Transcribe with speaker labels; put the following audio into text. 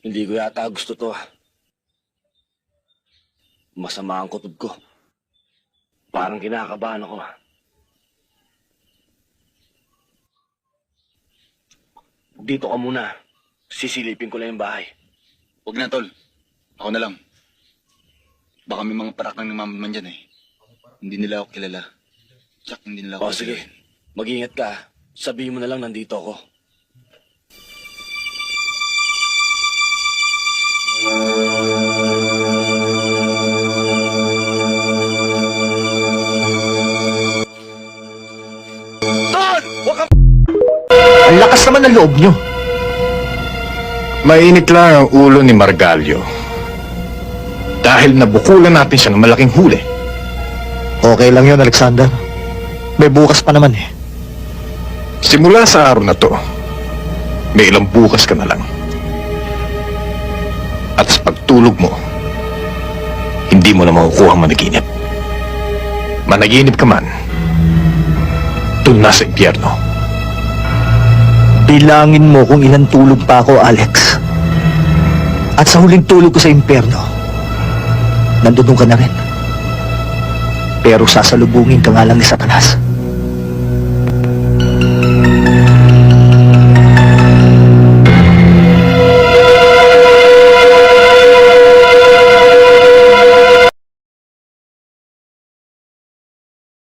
Speaker 1: Hindi ko yata gusto to. Masama ang kutob ko. Parang kinakabahan ako. Dito ka muna. Sisilipin ko lang yung bahay.
Speaker 2: Huwag na, tol. Ako na lang. Baka may mga parak ng namaman dyan eh. Hindi nila ako kilala. Tsak, hindi nila ako
Speaker 1: Sige. Mag-ingat ka. Sabihin mo na lang nandito ako. Ton! Huwag kang...
Speaker 3: Ang lakas naman ng loob nyo.
Speaker 4: Mainit lang ang ulo ni Margalio. Dahil nabukulan natin siya ng malaking huli.
Speaker 3: Okay lang yun, Alexander. May bukas pa naman eh.
Speaker 4: Simula sa araw na to, may ilang bukas ka na lang. At sa pagtulog mo, hindi mo na makukuha ang managinip. Managinip ka man, doon na sa impyerno.
Speaker 3: Bilangin mo kung ilang tulog pa ako, Alex. At sa huling tulog ko sa impyerno, nandun ka na rin. Pero sasalubungin ka nga lang ni Satanas.